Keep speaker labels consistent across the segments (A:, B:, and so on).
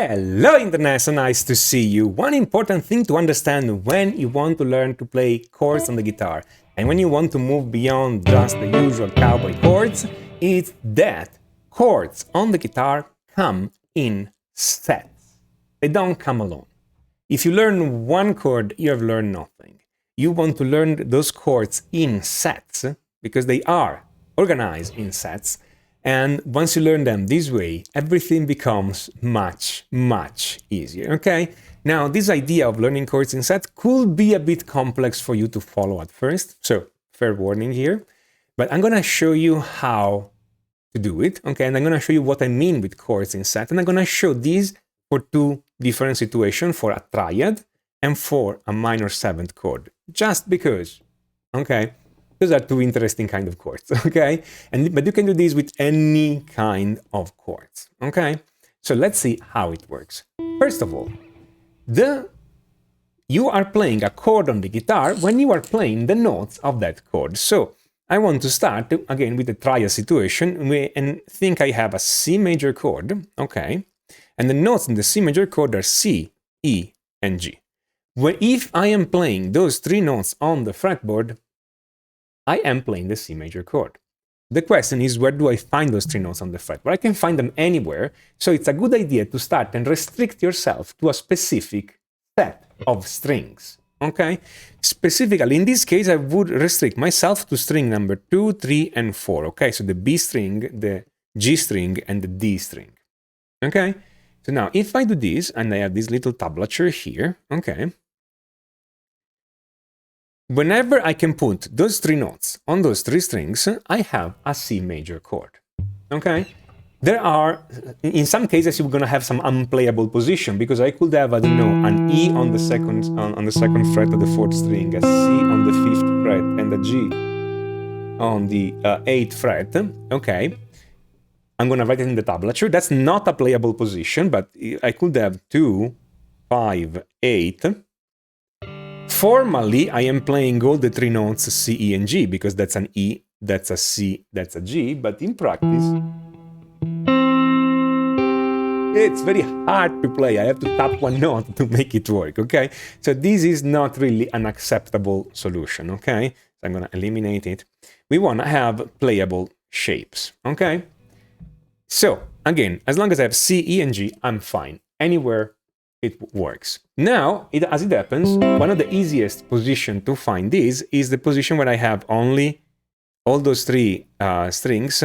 A: Hello Internet, so nice to see you. One important thing to understand when you want to learn to play chords on the guitar and when you want to move beyond just the usual cowboy chords is that chords on the guitar come in sets. They don't come alone. If you learn one chord, you have learned nothing. You want to learn those chords in sets because they are organized in sets. And once you learn them this way, everything becomes much, much easier, okay? Now, this idea of learning chords in sets could be a bit complex for you to follow at first, so fair warning here. But I'm gonna show you how to do it, okay? And I'm gonna show you what I mean with chords in sets. And I'm gonna show these for two different situations, for a triad and for a minor seventh chord, just because, okay? Those are two interesting kind of chords, okay? But you can do this with any kind of chords, okay? So let's see how it works. First of all, you are playing a chord on the guitar when you are playing the notes of that chord. So I want to start, again, with the triad situation and think I have a C major chord, okay? And the notes in the C major chord are C, E, and G. If I am playing those three notes on the fretboard, I am playing the C major chord. The question is, where do I find those three notes on the fretboard? I can find them anywhere, so it's a good idea to start and restrict yourself to a specific set of strings, okay? Specifically, in this case, I would restrict myself to string number 2, 3, and 4, okay? So the B string, the G string, and the D string, okay? So now, if I do this, and I have this little tablature here, okay? Whenever I can put those three notes on those three strings, I have a C major chord, okay? There are, in some cases, you're gonna have some unplayable position because I could have, I don't know, an E on the second fret of the fourth string, a C on the fifth fret, and a G on the eighth fret, okay? I'm gonna write it in the tablature. That's not a playable position, but I could have 2, 5, 8. Formally, I am playing all the three notes C, E, and G because that's an E, that's a C, that's a G, but in practice, it's very hard to play. I have to tap one note to make it work, okay? So this is not really an acceptable solution, okay? So I'm gonna eliminate it. We wanna have playable shapes, okay? So, again, as long as I have C, E, and G, I'm fine. Anywhere it works. Now, as it happens, one of the easiest positions to find this is the position where I have only all those three strings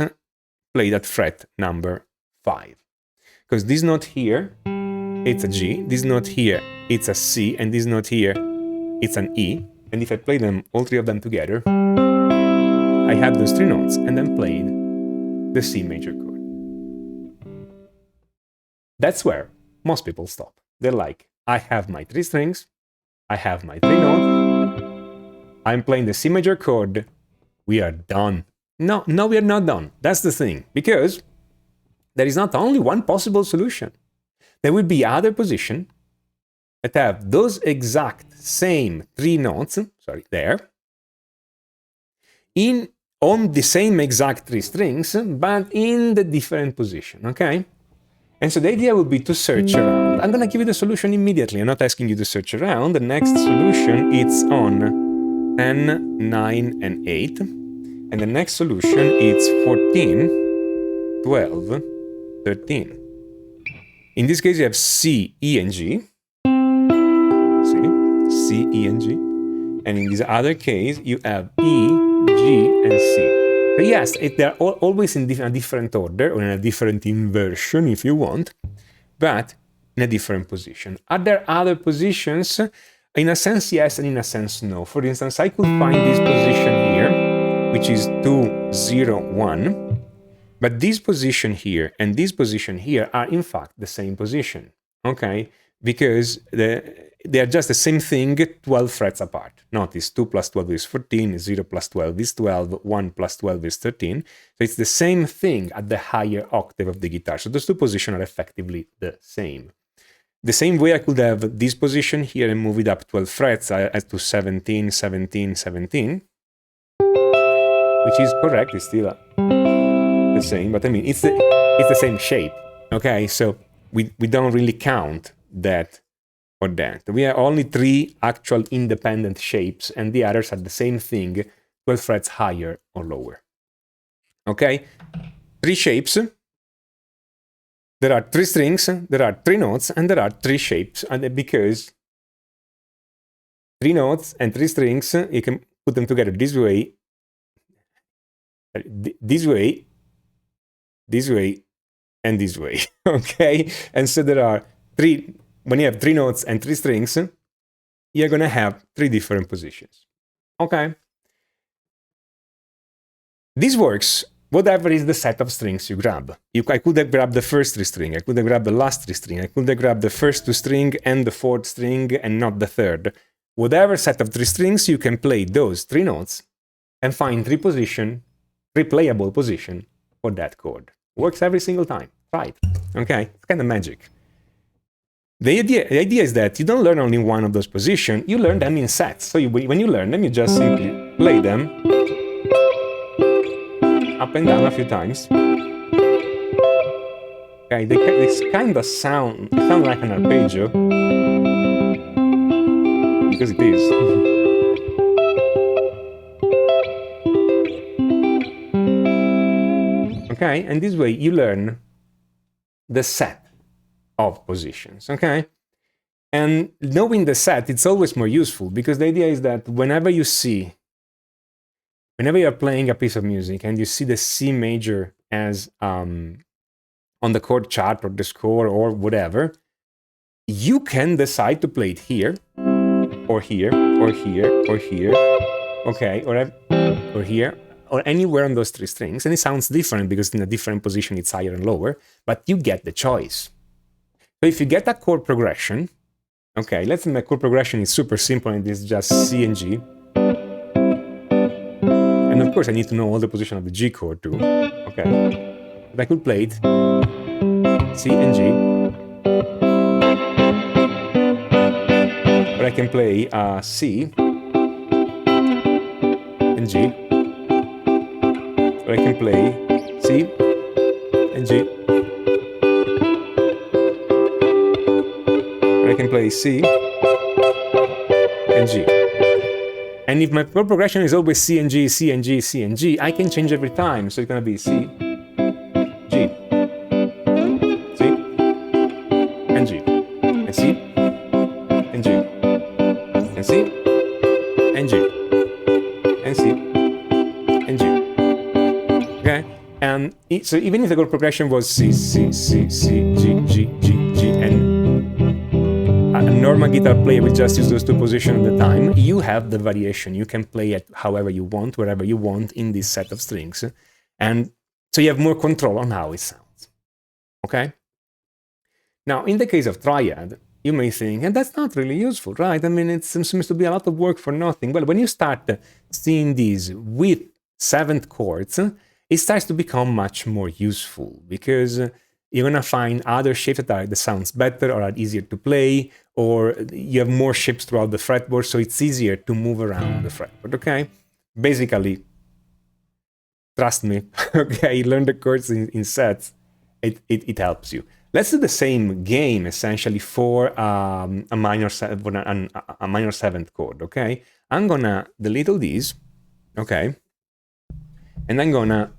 A: played at fret number 5. Because this note here, it's a G, this note here, it's a C, and this note here, it's an E. And if I play them, all three of them together, I have those three notes and then played the C major chord. That's where most people stop. They're like, I have my three strings, I have my three notes, I'm playing the C major chord, we are done. No, we are not done. That's the thing, because there is not only one possible solution. There will be other positions that have those exact same three notes, there, on the same exact three strings, but in the different position, okay? And so the idea would be to search around. I'm gonna give you the solution immediately. I'm not asking you to search around. The next solution, it's on 10, 9, and 8. And the next solution, it's 14, 12, 13. In this case, you have C, E, and G. See? C, E, and G. And in this other case, you have E, G, and C. So yes, they're always in a different order, or in a different inversion, if you want, but in a different position. Are there other positions? In a sense, yes, and in a sense, no. For instance, I could find this position here, which is 2, 0, 1, but this position here and this position here are, in fact, the same position, okay? Because they are just the same thing, 12 frets apart. Notice 2 plus 12 is 14, 0 plus 12 is 12, 1 plus 12 is 13. So it's the same thing at the higher octave of the guitar. So those two positions are effectively the same. The same way I could have this position here and move it up 12 frets to 17, 17, 17, which is correct, it's still the same, but I mean, it's the same shape, okay? So we don't really count that or that. We have only 3 actual independent shapes, and the others are the same thing, 12 frets higher or lower. Okay? 3 shapes. There are 3 strings, there are 3 notes, and there are 3 shapes. And because 3 notes and 3 strings, you can put them together this way, this way, this way, and this way. Okay? And so there are 3, when you have 3 notes and 3 strings, you're gonna have 3 different positions. Okay? This works whatever is the set of strings you grab. I could have grabbed the first 3 string, I could have grabbed the last 3 string, I could have grabbed the first 2 string and the 4th string and not the 3rd. Whatever set of 3 strings, you can play those 3 notes and find 3 playable position for that chord. Works every single time. Try it. Okay? It's kind of magic. The idea is that you don't learn only one of those positions, you learn them in sets. So when you learn them, you just simply play them up and down a few times. Okay, they kind of sound like an arpeggio, because it is. Okay, and this way you learn the set of positions, okay? And knowing the set, it's always more useful, because the idea is that whenever you're playing a piece of music and you see the C major as on the chord chart or the score or whatever, you can decide to play it here, or here, or here, or here, okay, or here, or anywhere on those 3 strings, and it sounds different because in a different position it's higher and lower, but you get the choice. So if you get a chord progression, okay, let's say my chord progression is super simple and it's just C and G. And of course I need to know all the position of the G chord too, okay. But I could play it C and G. Or I can play C and G. Or I can play C and G. Or I can play C and G. And if my chord progression is always C and G, C and G, C and G, I can change every time. So it's gonna be C, G, C, and G, and C, and G, and C, and G, and C, and G. Okay? And so even if the chord progression was C, C, C, C, G, G, G, G, and a normal guitar player will just use those 2 positions at a time, you have the variation. You can play it however you want, wherever you want in this set of strings. And so you have more control on how it sounds. Okay? Now, in the case of Triad, you may think, and that's not really useful, right? I mean, it seems to be a lot of work for nothing. Well, when you start seeing these with 7th chords, it starts to become much more useful, because you're gonna find other shapes that sounds better or are easier to play, or you have more shapes throughout the fretboard, so it's easier to move around the fretboard, okay? Basically, trust me, okay, learn the chords in sets, it helps you. Let's do the same game, essentially, for a minor 7th chord, okay? I'm gonna delete all these, okay? And I'm gonna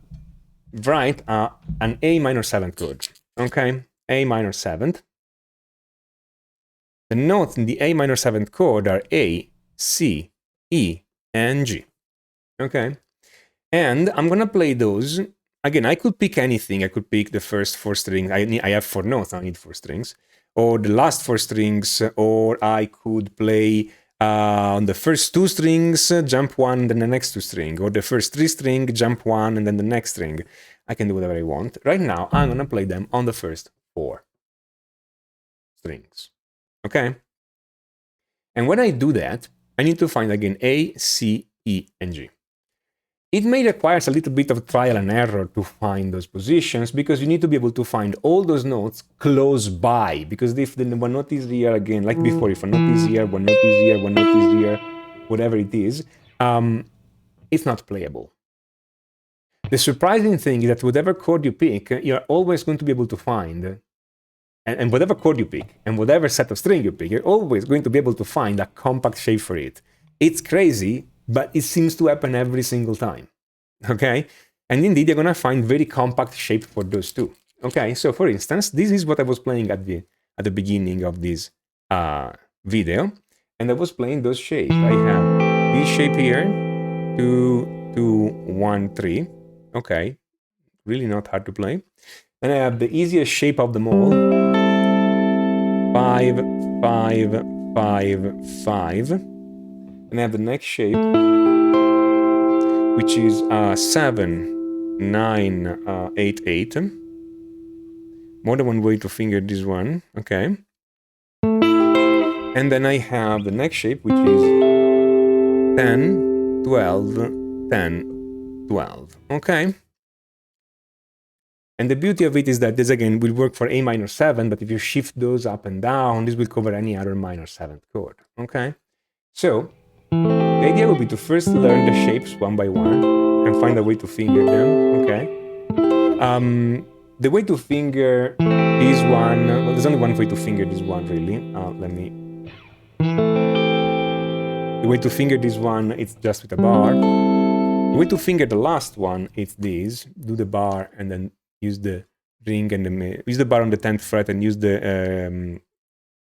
A: write an A minor 7th chord. Okay, A minor 7th. The notes in the A minor 7th chord are A, C, E, and G. Okay, and I'm gonna play those. Again, I could pick anything. I could pick the first 4 strings. I have 4 notes, I need 4 strings. Or the last 4 strings, or I could play on the first 2 strings, jump 1, and then the next 2 strings. Or the first 3 strings, jump 1, and then the next string. I can do whatever I want. Right now, I'm gonna play them on the first 4 strings, okay? And when I do that, I need to find again A, C, E, and G. It may require a little bit of trial and error to find those positions, because you need to be able to find all those notes close by, because if the one note is here again, like before, if a note is here, one note is here, one note is here, whatever it is, it's not playable. The surprising thing is that whatever chord you pick, you're always going to be able to find and whatever chord you pick, and whatever set of string you pick, you're always going to be able to find a compact shape for it. It's crazy, but it seems to happen every single time, okay? And indeed, you're gonna find very compact shape for those two, okay? So for instance, this is what I was playing at the beginning of this video, and I was playing those shapes. I have this shape here, 2, 2, 1, 3, okay? Really not hard to play. Then I have the easiest shape of them all, 5, 5, 5, 5. And I have the next shape, which is 7, 9, 8, 8. More than one way to finger this one, okay. And then I have the next shape, which is 10, 12, 10, 12, okay. And the beauty of it is that this again will work for A minor 7, but if you shift those up and down, this will cover any other minor 7th chord, okay? So, the idea would be to first learn the shapes one by one and find a way to finger them, okay? The way to finger this one, well, there's only one way to finger this one, really. The way to finger this one, it's just with a bar. The way to finger the last one, it's this. Do the bar and then use the ring and use the bar on the 10th fret and use the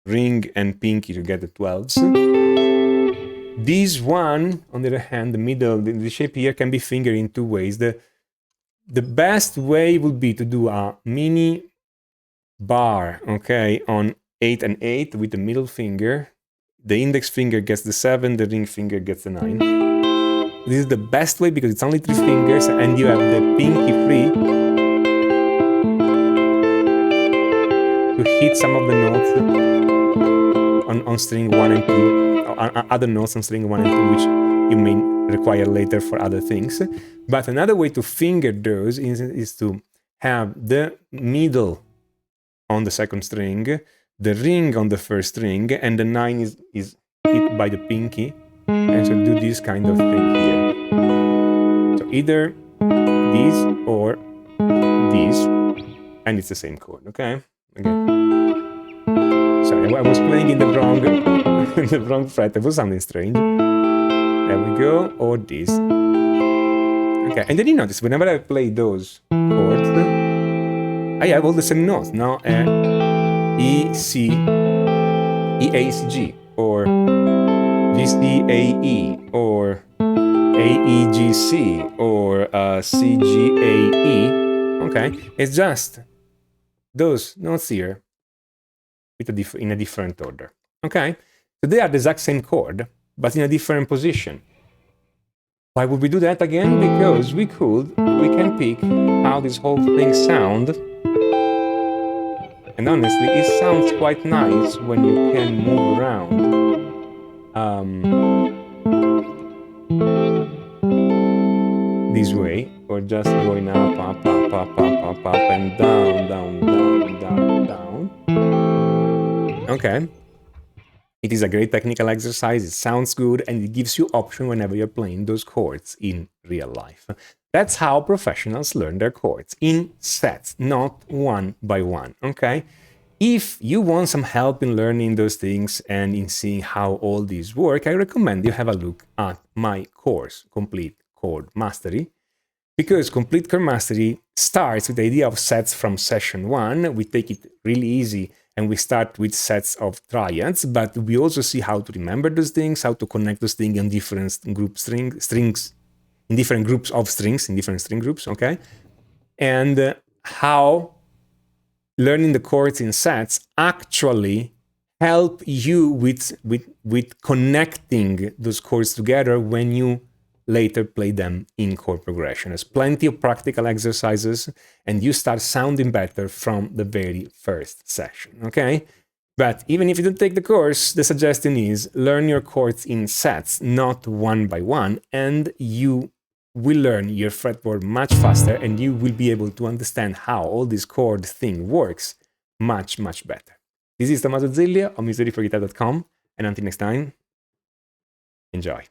A: ring and pinky to get the 12s. This one, on the other hand, the middle, the shape here can be fingered in two ways. The best way would be to do a mini bar, okay, on 8 and 8 with the middle finger. The index finger gets the 7, the ring finger gets the 9. This is the best way because it's only 3 fingers and you have the pinky free to hit some of the notes on string 1 and 2, other notes on string 1 and 2, which you may require later for other things. But another way to finger those is to have the middle on the second string, the ring on the first string, and the 9 is hit by the pinky. And so do this kind of thing here. So either this or this, and it's the same chord, okay? Okay. Sorry, I was playing in the wrong fret. It was something strange. There we go. Or this. Okay, and then you notice whenever I play those chords, I have all the same notes. Now, E, C, E, A, C, G, or G, C, A, E, or A, E, G, C, or C, G, A, E. Okay, it's just those notes here with in a different order. Okay, so they are the exact same chord, but in a different position. Why would we do that again? Because we can pick how this whole thing sounds. And honestly, it sounds quite nice when you can move around. This way, or just going up, up, up, up, up, up, up, and down, down, down, down, down. Okay. It is a great technical exercise, it sounds good, and it gives you option whenever you're playing those chords in real life. That's how professionals learn their chords, in sets, not one by one, okay? If you want some help in learning those things and in seeing how all these work, I recommend you have a look at my course, Complete Chord Mastery, because Complete Chord Mastery starts with the idea of sets from session 1. We take it really easy and we start with sets of triads, but we also see how to remember those things, how to connect those things in different strings, in different groups of strings, in different string groups, okay? And how learning the chords in sets actually help you with connecting those chords together when you later play them in chord progression. There's plenty of practical exercises and you start sounding better from the very first session, okay? But even if you don't take the course, the suggestion is learn your chords in sets, not one by one, and you will learn your fretboard much faster and you will be able to understand how all this chord thing works much, much better. This is Tommaso Zillia of musicallyforguitar.com, and until next time, enjoy.